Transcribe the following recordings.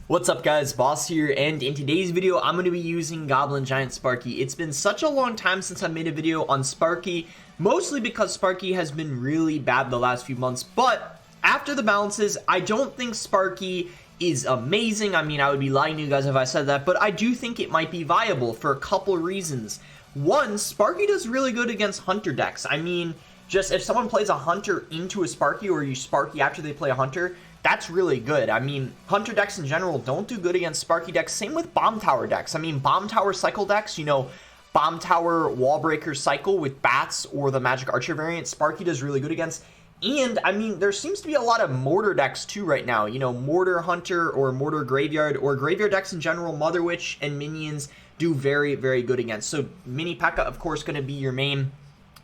What's up guys, Boss here, and in today's video I'm going to be using Goblin Giant Sparky. It's been such a long time since I made a video on Sparky, mostly because Sparky has been really bad the last few months, but after the balances, I don't think Sparky is amazing. I mean, I would be lying to you guys if I said that, but I do think it might be viable for a couple reasons. One, Sparky does really good against Hunter decks. I mean, just if someone plays a Hunter into a Sparky, or you Sparky after they play a Hunter, that's really good. I mean, Hunter decks in general don't do good against Sparky decks. Same with Bomb Tower decks. I mean, Bomb Tower cycle decks, you know, Bomb Tower Wall Breaker cycle with Bats or the Magic Archer variant, Sparky does really good against. And, I mean, there seems to be a lot of Mortar decks too right now. You know, Mortar Hunter or Mortar Graveyard or Graveyard decks in general, Mother Witch and Minions do very, very good against. So, Mini P.E.K.K.A, of course, going to be your main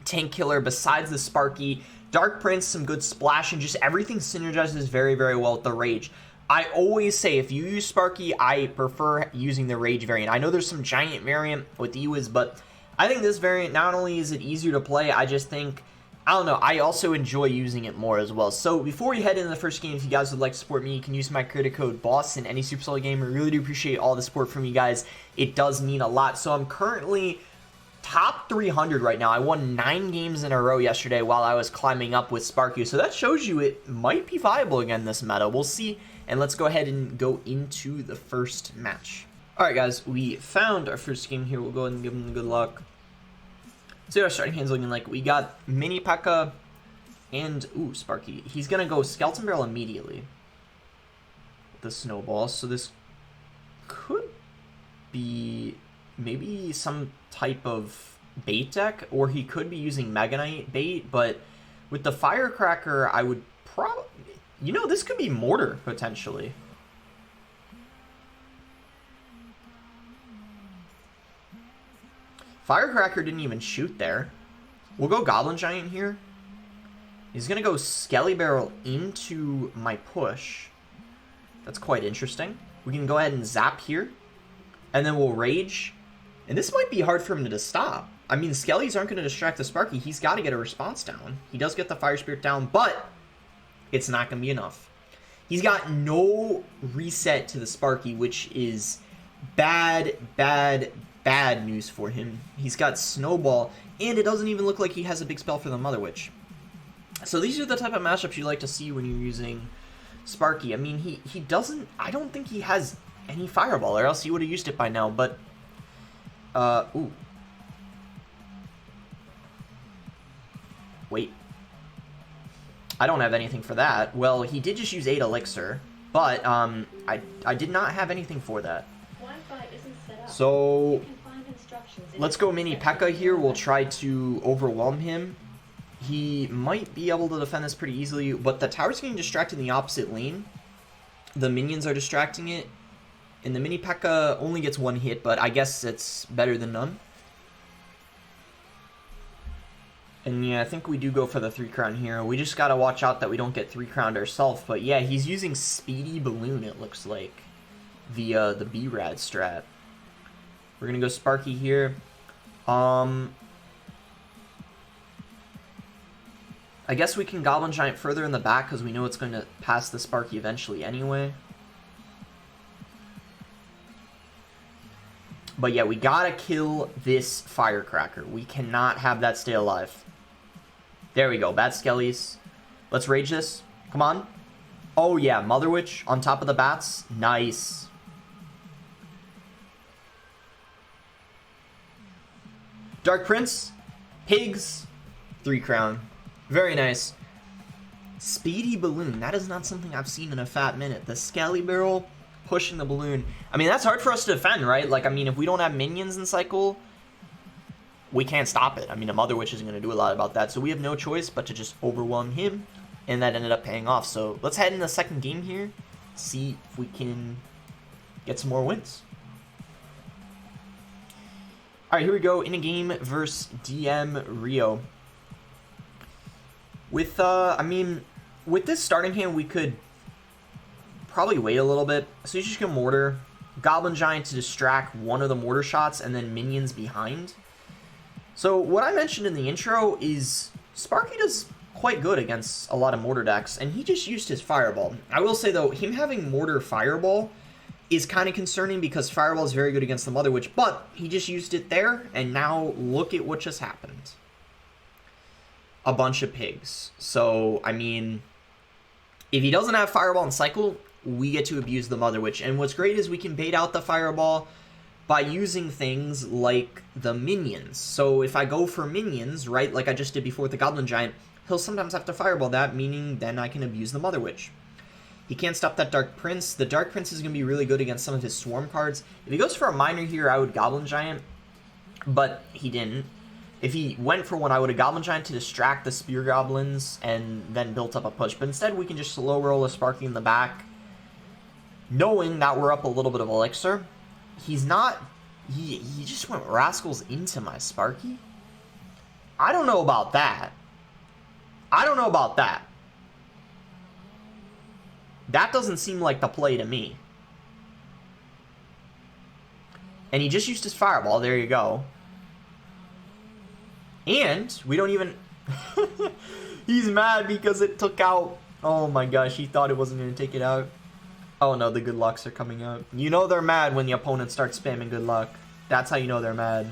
tank killer besides the Sparky. Dark Prince, some good splash, and just everything synergizes very, very well with the Rage. I always say if you use Sparky, I prefer using the Rage variant. I know there's some giant variant with Ewiz, but I think this variant, not only is it easier to play, I just think, I don't know, I also enjoy using it more as well. So before we head into the first game, if you guys would like to support me, you can use my creator code BOSS in any Super Solid game. I really do appreciate all the support from you guys. It does mean a lot. So I'm currently top 300 right now. I won 9 games in a row yesterday while I was climbing up with Sparky. So that shows you it might be viable again this meta. We'll see. And let's go ahead and go into the first match. Alright guys, we found our first game here. We'll go ahead and give them the good luck. See what our starting hand's looking like. We got Mini P.E.K.K.A and, ooh, Sparky. He's going to go Skeleton Barrel immediately. The Snowball. So this could be maybe some type of bait deck, or he could be using Mega Knight bait, but with the Firecracker, I would probably, you know, this could be Mortar, potentially. Firecracker didn't even shoot there. We'll go Goblin Giant here. He's going to go Skelly Barrel into my push. That's quite interesting. We can go ahead and zap here, and then we'll Rage. And this might be hard for him to stop. I mean, Skellies aren't going to distract the Sparky. He's got to get a response down. He does get the Fire Spirit down, but it's not going to be enough. He's got no reset to the Sparky, which is bad, bad, bad news for him. He's got Snowball, and it doesn't even look like he has a big spell for the Mother Witch. So these are the type of matchups you like to see when you're using Sparky. I mean, he doesn't, I don't think he has any Fireball, or else he would have used it by now, but ooh. Wait. I don't have anything for that. Well, he did just use 8 Elixir, but I did not have anything for that. Wi-Fi isn't set up. So You can find instructions in let's go Mini P.E.K.K.A here. We'll try to overwhelm him. He might be able to defend this pretty easily, but the tower's getting distracted in the opposite lane. The minions are distracting it. And the Mini P.E.K.K.A only gets 1 hit, but I guess it's better than none. And yeah, I think we do go for the 3 crown here. We just gotta watch out that we don't get 3 crowned ourselves. But yeah, he's using Speedy Balloon, it looks like, via the B-Rad strat. We're gonna go Sparky here. I guess we can Goblin Giant further in the back because we know it's going to pass the Sparky eventually anyway. But yeah, we gotta kill this Firecracker. We cannot have that stay alive. There we go. Bad Skellies. Let's Rage this. Come on. Oh yeah, Mother Witch on top of the Bats. Nice. Dark Prince. Pigs. 3 crown. Very nice. Speedy Balloon. That is not something I've seen in a fat minute. The Skelly Barrel pushing the balloon. I mean, that's hard for us to defend, right? Like, I mean, if we don't have minions in cycle, we can't stop it. I mean, a Mother Witch isn't going to do a lot about that. So we have no choice but to just overwhelm him. And that ended up paying off. So let's head into the second game here. See if we can get some more wins. Alright, here we go. In a game versus DM Rio. With, I mean, with this starting hand, we could probably wait a little bit. So you just get Mortar, Goblin Giant to distract one of the Mortar shots, and then minions behind. So what I mentioned in the intro is Sparky does quite good against a lot of Mortar decks, and he just used his Fireball. I will say, though, him having Mortar Fireball is kind of concerning because Fireball is very good against the Mother Witch, but he just used it there, and now look at what just happened. A bunch of pigs. So, I mean, if he doesn't have Fireball and Cycle, we get to abuse the Mother Witch. And what's great is we can bait out the Fireball by using things like the minions. So if I go for minions, right, like I just did before with the Goblin Giant, he'll sometimes have to Fireball that, meaning then I can abuse the Mother Witch. He can't stop that Dark Prince. The Dark Prince is going to be really good against some of his Swarm cards. If he goes for a Miner here, I would Goblin Giant, but he didn't. If he went for one, I would have Goblin Giant to distract the Spear Goblins and then built up a push. But instead, we can just slow roll a Sparky in the back, knowing that we're up a little bit of Elixir. He's not... He just went Rascals into my Sparky? I don't know about that. I don't know about that. That doesn't seem like the play to me. And he just used his Fireball. There you go. And we don't even... He's mad because it took out... Oh my gosh, he thought it wasn't going to take it out. Oh no, the good lucks are coming out. You know they're mad when the opponent starts spamming good luck. That's how you know they're mad.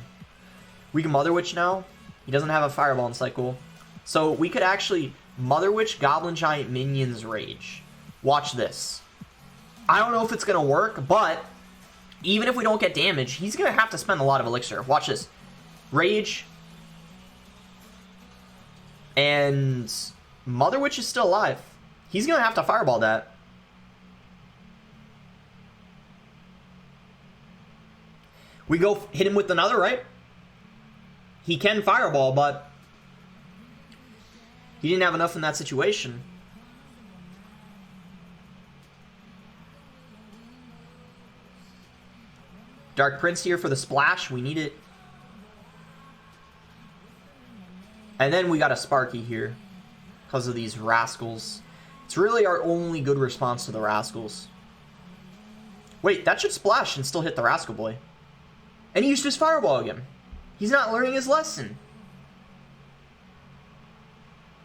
We can Mother Witch now. He doesn't have a Fireball in cycle. So we could actually Mother Witch, Goblin Giant, Minions, Rage. Watch this. I don't know if it's going to work, but even if we don't get damage, he's going to have to spend a lot of Elixir. Watch this. Rage. And Mother Witch is still alive. He's going to have to Fireball that. We go hit him with another, right? He can Fireball, but he didn't have enough in that situation. Dark Prince here for the splash. We need it. And then we got a Sparky here because of these Rascals. It's really our only good response to the Rascals. Wait, that should splash and still hit the Rascal Boy. And he used his Fireball again. He's not learning his lesson.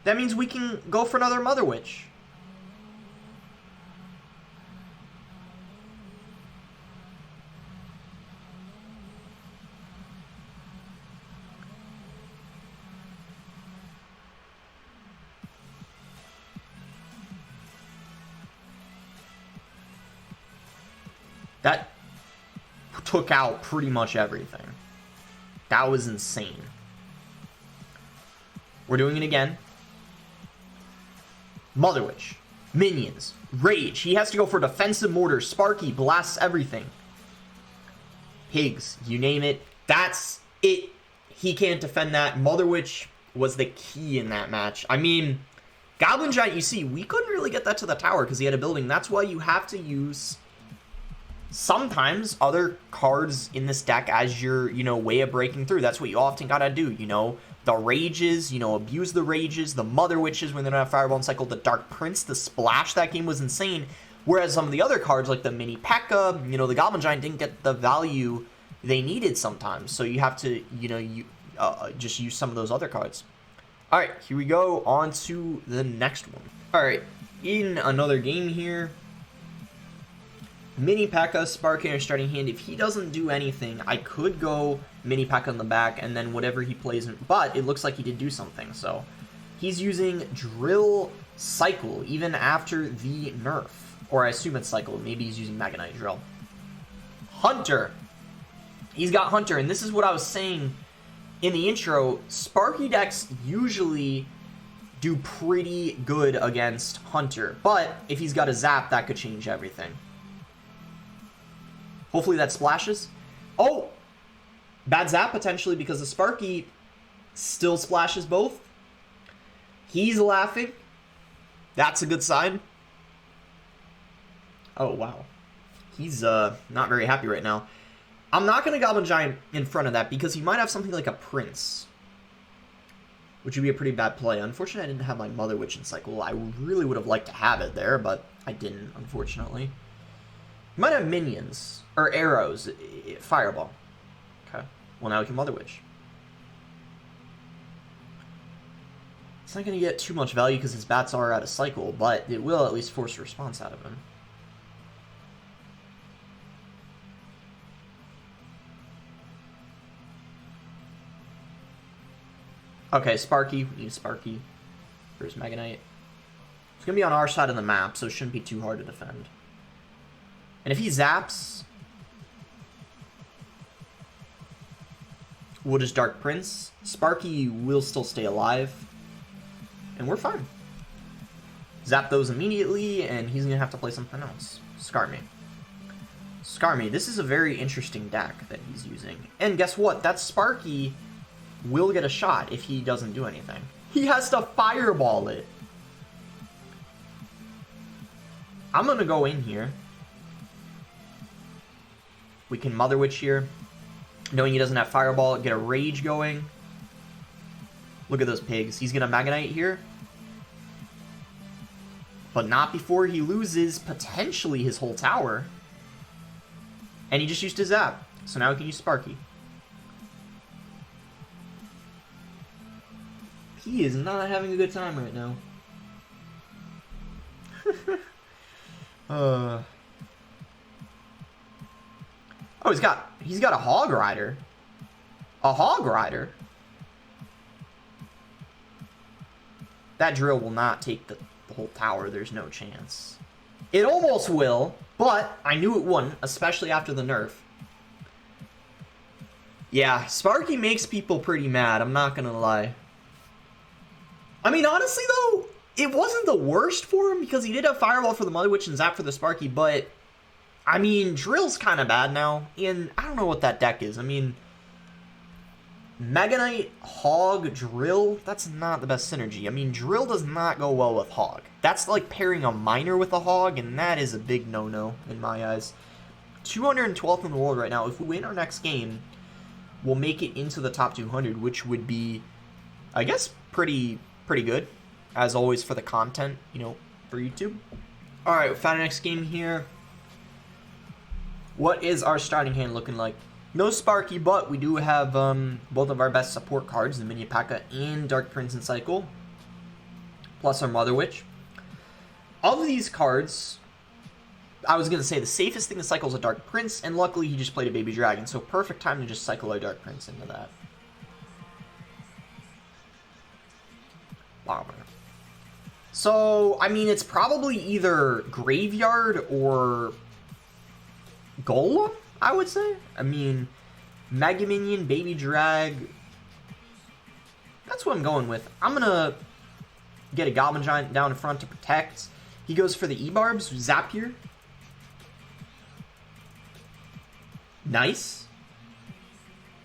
That means we can go for another Mother Witch. That took out pretty much everything. That was insane. We're doing it again. Mother Witch. Minions. Rage. He has to go for defensive mortar. Sparky blasts everything. Pigs. You name it. That's it. He can't defend that. Mother Witch was the key in that match. I mean, Goblin Giant, you see, we couldn't really get that to the tower because he had a building. That's why you have to use... sometimes other cards in this deck as your, way of breaking through. That's what you often gotta do, The Rages, abuse the Rages, the Mother Witches when they don't have Fireball and Cycle, the Dark Prince, the Splash, that game was insane. Whereas some of the other cards, like the Mini P.E.K.K.A., the Goblin Giant didn't get the value they needed sometimes. So you have to, just use some of those other cards. Alright, here we go, on to the next one. Alright, in another game here. Mini P.E.K.K.A, Sparky in our starting hand. If he doesn't do anything, I could go Mini P.E.K.K.A in the back, and then whatever he plays. But it looks like he did do something, so he's using Drill Cycle even after the nerf. Or I assume it's Cycle. Maybe he's using Mega Knight Drill. Hunter. He's got Hunter, and this is what I was saying in the intro. Sparky decks usually do pretty good against Hunter, but if he's got a Zap, that could change everything. Hopefully that splashes. Oh! Bad Zap, potentially, because the Sparky still splashes both. He's laughing. That's a good sign. Oh, wow. He's not very happy right now. I'm not going to Goblin Giant in front of that, because he might have something like a Prince, which would be a pretty bad play. Unfortunately, I didn't have my Mother Witch in cycle. I really would have liked to have it there, but I didn't, unfortunately. He might have minions. Or arrows. Fireball. Okay. Well, now we can Mother Witch. It's not going to get too much value because his bats are out of cycle, but it will at least force a response out of him. Okay, Sparky. We need Sparky for his Mega Knight. It's going to be on our side of the map, so it shouldn't be too hard to defend. And if he zaps, we'll just Dark Prince. Sparky will still stay alive. And we're fine. Zap those immediately, and he's going to have to play something else. Skarmy. Skarmy. This is a very interesting deck that he's using. And guess what? That Sparky will get a shot if he doesn't do anything. He has to fireball it. I'm going to go in here. We can Mother Witch here. Knowing he doesn't have fireball, get a rage going. Look at those pigs. He's going to Mega Knight here. But not before he loses, potentially, his whole tower. And he just used his zap. So now we can use Sparky. He is not having a good time right now. Oh, he's got a Hog Rider. A Hog Rider? That drill will not take the whole tower. There's no chance. It almost will, but I knew it wouldn't, especially after the nerf. Yeah, Sparky makes people pretty mad, I'm not gonna lie. I mean, honestly, though, it wasn't the worst for him because he did have Fireball for the Mother Witch and Zap for the Sparky, but, I mean, Drill's kind of bad now, and I don't know what that deck is. I mean, Mega Knight, Hog, Drill, that's not the best synergy. I mean, Drill does not go well with Hog. That's like pairing a Miner with a Hog, and that is a big no-no in my eyes. 212th in the world right now. If we win our next game, we'll make it into the top 200, which would be, I guess, pretty good, as always, for the content, you know, for YouTube. All right, we found our next game here. What is our starting hand looking like? No Sparky, but we do have both of our best support cards, the Mini P.E.K.K.A. and Dark Prince and Cycle, plus our Mother Witch. Of these cards, I was going to say the safest thing to cycle is a Dark Prince, and luckily he just played a Baby Dragon, so perfect time to just cycle our Dark Prince into that. Bomber. So, I mean, it's probably either Graveyard or Golem, I would say. I mean, Mega Minion, Baby Drag. That's what I'm going with. I'm going to get a Goblin Giant down in front to protect. He goes for the E-Barbs, Zapier. Nice.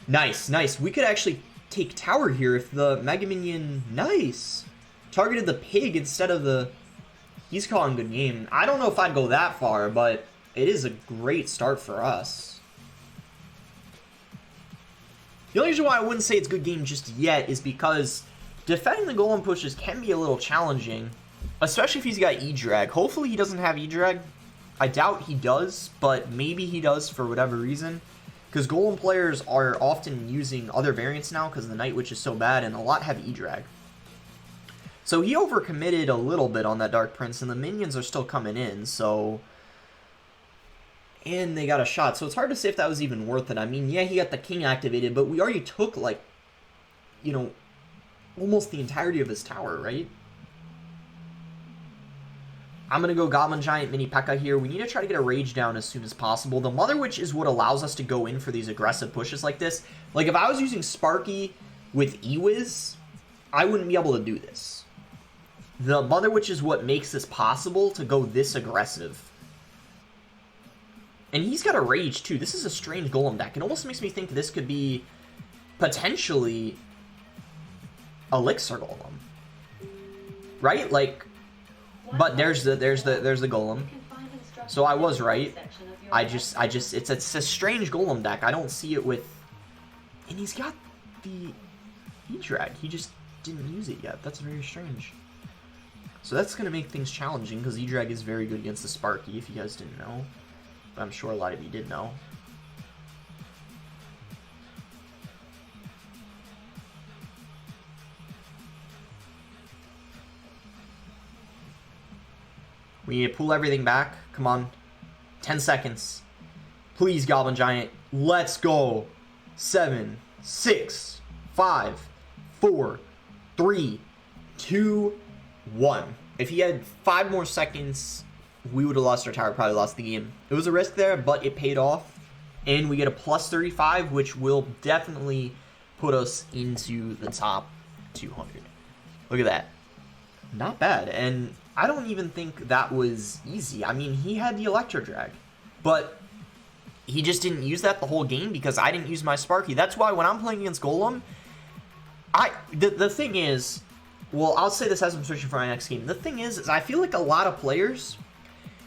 Nice, nice. We could actually take tower here if the Mega Minion... Nice. Targeted the pig instead of the... He's calling good game. I don't know if I'd go that far, but it is a great start for us. The only reason why I wouldn't say it's good game just yet is because defending the Golem pushes can be a little challenging, especially if he's got E-Drag. Hopefully he doesn't have E-Drag. I doubt he does, but maybe he does for whatever reason. Because Golem players are often using other variants now because the Night Witch is so bad, and a lot have E-Drag. So he overcommitted a little bit on that Dark Prince, and the minions are still coming in, so... And they got a shot, so it's hard to say if that was even worth it. I mean, yeah, he got the King activated, but we already took, like, you know, almost the entirety of his tower, right? I'm going to go Goblin Giant Mini P.E.K.K.A. here. We need to try to get a Rage down as soon as possible. The Mother Witch is what allows us to go in for these aggressive pushes like this. Like, if I was using Sparky with Ewiz, I wouldn't be able to do this. The Mother Witch is what makes this possible to go this aggressive. And he's got a Rage, too. This is a strange Golem deck. It almost makes me think this could be potentially Elixir Golem. Right? Like, but there's the Golem. So I was right. It's a strange Golem deck. I don't see it with... And he's got the E-Drag. He just didn't use it yet. That's very strange. So that's going to make things challenging, because E-Drag is very good against the Sparky, if you guys didn't know. But I'm sure a lot of you did know. We need to pull everything back. Come on. 10 seconds. Please, Goblin Giant. Let's go. 7, 6, 5, 4, 3, 2, 1. If he had 5 more seconds, we would have lost our tower, probably lost the game. It was a risk there, but it paid off. And we get a plus 35, which will definitely put us into the top 200. Look at that. Not bad. And I don't even think that was easy. I mean, he had the Electro Drag, but he just didn't use that the whole game because I didn't use my Sparky. That's why when I'm playing against Golem, the thing is, well, I'll say this as I'm searching for my next game. The thing is I feel like a lot of players,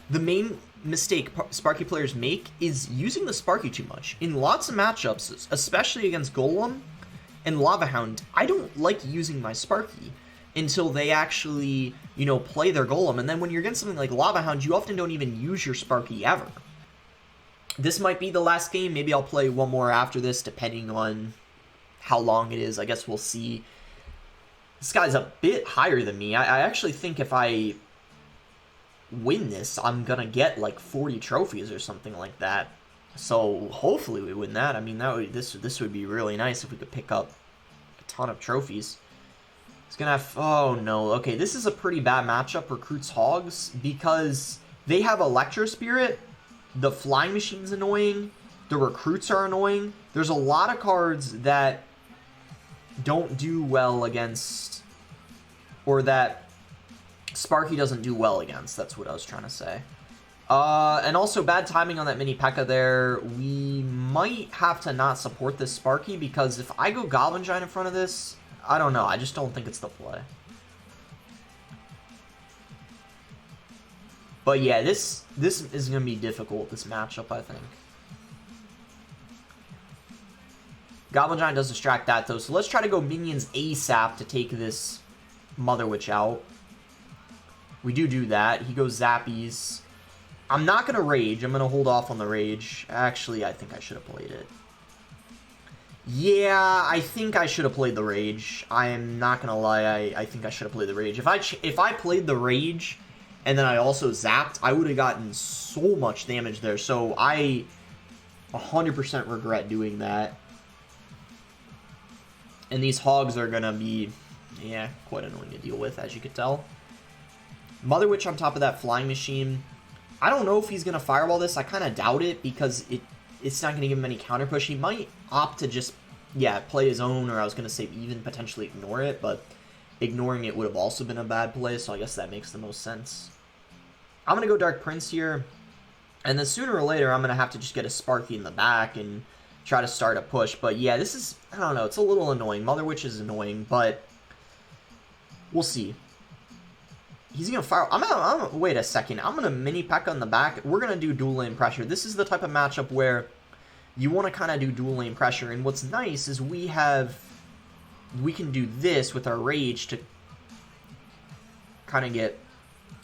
the main mistake Sparky players make is using the Sparky too much. In lots of matchups, especially against Golem and Lava Hound, I don't like using my Sparky until they actually, you know, play their Golem. And then when you're against something like Lava Hound, you often don't even use your Sparky ever. This might be the last game. Maybe I'll play one more after this, depending on how long it is. I guess we'll see. This guy's a bit higher than me. I actually think if I win this, I'm gonna get like 40 trophies or something like that. So hopefully we win that. I mean, this would be really nice if we could pick up a ton of trophies. It's gonna have, oh no, okay, this is a pretty bad matchup, Recruits Hogs, because they have Electro Spirit, the Flying Machine's annoying, the Recruits are annoying. There's a lot of cards that don't do well against, or that Sparky doesn't do well against. That's what I was trying to say. And also bad timing on that mini P.E.K.K.A there. We might have to not support this Sparky because if I go Goblin Giant in front of this, I don't know. I just don't think it's the play. But yeah, this is going to be difficult, this matchup, I think. Goblin Giant does distract that, though. So let's try to go minions ASAP to take this Mother Witch out. We do that. He goes Zappies. I'm not going to Rage. I'm going to hold off on the Rage. Actually, I think I should have played it. Yeah, I think I should have played the Rage. I am not going to lie. I think I should have played the Rage. If I played the Rage and then I also zapped, I would have gotten so much damage there. So I 100% regret doing that. And these Hogs are going to be, yeah, quite annoying to deal with, as you could tell. Mother Witch on top of that Flying Machine. I don't know if he's going to Fireball this. I kind of doubt it because it's not going to give him any counter push. He might opt to just, yeah, play his own, or I was going to say even potentially ignore it, but ignoring it would have also been a bad play, so I guess that makes the most sense. I'm going to go Dark Prince here, and then sooner or later I'm going to have to just get a Sparky in the back and try to start a push. But yeah, this is, I don't know, it's a little annoying. Mother Witch is annoying, but we'll see. He's going to fire. Wait a second. I'm going to mini P.E.K.K.A on the back. We're going to do dual lane pressure. This is the type of matchup where you want to kind of do dual lane pressure. And what's nice is we can do this with our Rage to kind of get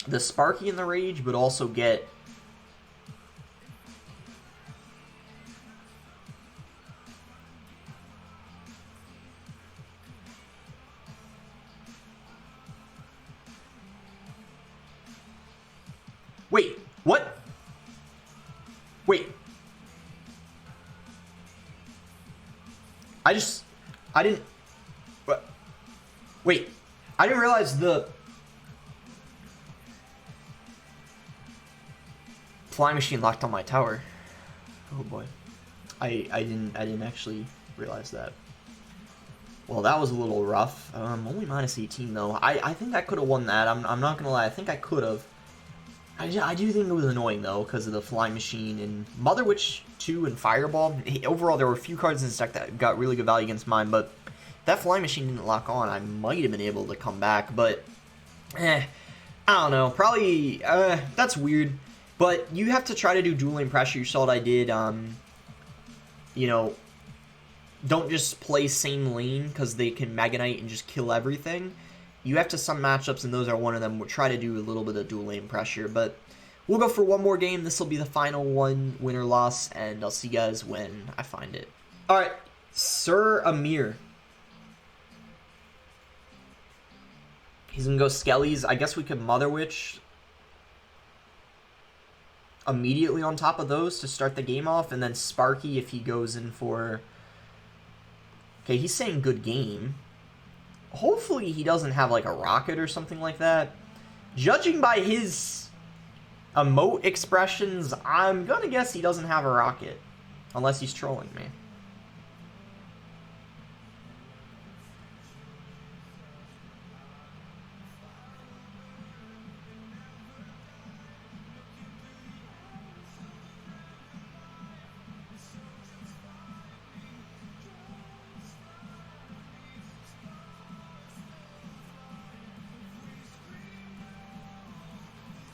the Sparky in the Rage, but also get Wait, what? Wait. I didn't... What? Wait. I didn't realize the Flying Machine locked on my tower. Oh boy. I didn't actually realize that. Well, that was a little rough. Only minus 18 though. I think I could have won that. I'm not gonna lie. I think I could have. I do think it was annoying, though, because of the Flying Machine and Mother Witch 2 and Fireball. Overall, there were a few cards in this deck that got really good value against mine, but that Flying Machine didn't lock on. I might have been able to come back, but I don't know. Probably, that's weird. But you have to try to do dual lane pressure. You saw what I did. You know, don't just play same lane because they can Mega Knight and just kill everything. You have to some matchups, and those are one of them. We'll try to do a little bit of dual lane pressure, but we'll go for one more game. This will be the final one, win or loss, and I'll see you guys when I find it. All right, Sir Amir. He's going to go Skellies. I guess we could Mother Witch immediately on top of those to start the game off, and then Sparky if he goes in for... Okay, he's saying good game. hopefully he doesn't have like a rocket or something like that. Judging by his emote expressions, I'm gonna guess he doesn't have a rocket. Unless he's trolling me.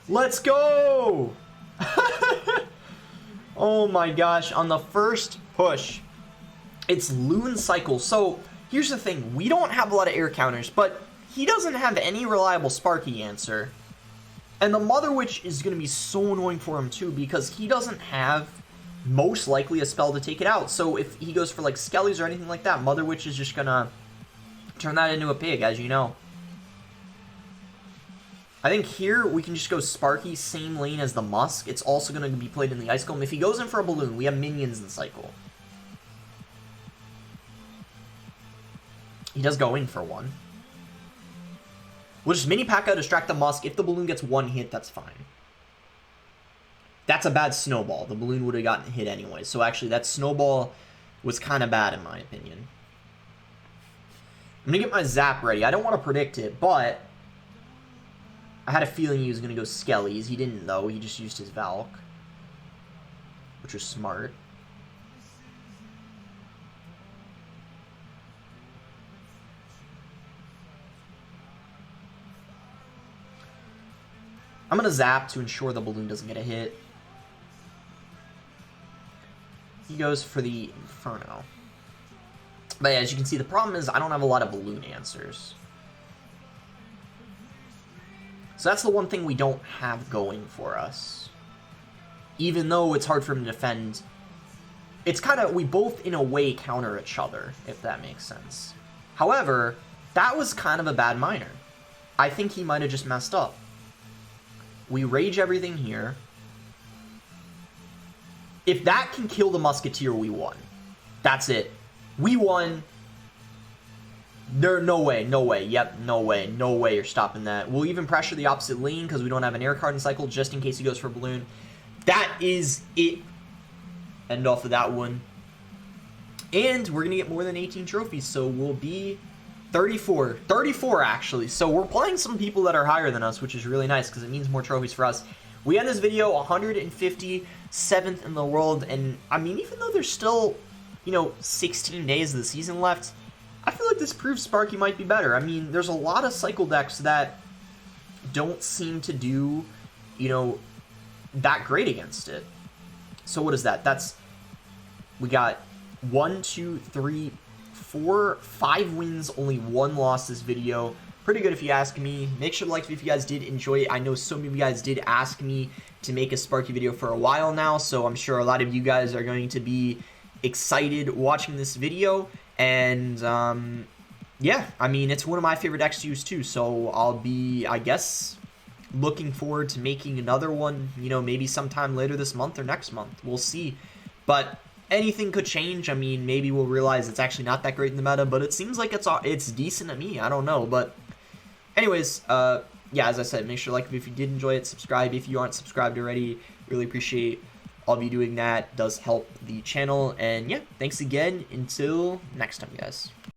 Let's go! Oh my gosh, on the first push, it's Loon Cycle. So, here's the thing, we don't have a lot of air counters, but he doesn't have any reliable Sparky answer. And the Mother Witch is going to be so annoying for him too, because he doesn't have, most likely, a spell to take it out. So if he goes for like Skellies or anything like that, Mother Witch is just going to turn that into a pig, as you know. I think here we can just go Sparky, same lane as the Musk. It's also going to be played in the Ice Golem. If he goes in for a Balloon, we have minions in cycle. He does go in for one. We'll just mini pack out, distract the Musk. If the Balloon gets one hit, that's fine. That's a bad Snowball. The Balloon would have gotten hit anyway. So actually, that Snowball was kind of bad in my opinion. I'm going to get my Zap ready. I don't want to predict it, but I had a feeling he was going to go Skellies. He didn't, though. He just used his Valk, which was smart. I'm going to Zap to ensure the Balloon doesn't get a hit. He goes for the Inferno. But yeah, as you can see, the problem is I don't have a lot of Balloon answers. So that's the one thing we don't have going for us. Even though it's hard for him to defend, it's kind of, we both in a way counter each other, if that makes sense. However, that was kind of a bad minor. I think he might have just messed up. We rage everything here. If that can kill the Musketeer, we won. That's it. We won. No way, no way, yep, no way you're stopping that. We'll even pressure the opposite lane because we don't have an air card in cycle, just in case he goes for Balloon. That is it. End off of that one. And we're going to get more than 18 trophies, so we'll be 34 actually. So we're playing some people that are higher than us, which is really nice because it means more trophies for us. We end this video 157th in the world, and I mean, even though there's still, 16 days of the season left, I feel like this proves Sparky might be better. I mean, there's a lot of cycle decks that don't seem to do, that great against it. So what is that? We got 1, 2, 3, 4, 5 wins, only 1 loss this video. Pretty good if you ask me. Make sure to like it if you guys did enjoy it. I know so many of you guys did ask me to make a Sparky video for a while now, so I'm sure a lot of you guys are going to be excited watching this video. And yeah, I mean, it's one of my favorite decks to use too, so I'll be, I guess, looking forward to making another one, maybe sometime later this month or next month. We'll see. But anything could change. I mean, maybe we'll realize it's actually not that great in the meta, but it seems like it's decent to me. I don't know, but anyways, yeah, as I said, make sure to like it if you did enjoy it, subscribe if you aren't subscribed already. Really appreciate all of you doing that. It does help the channel, and yeah, thanks again. Until next time, guys.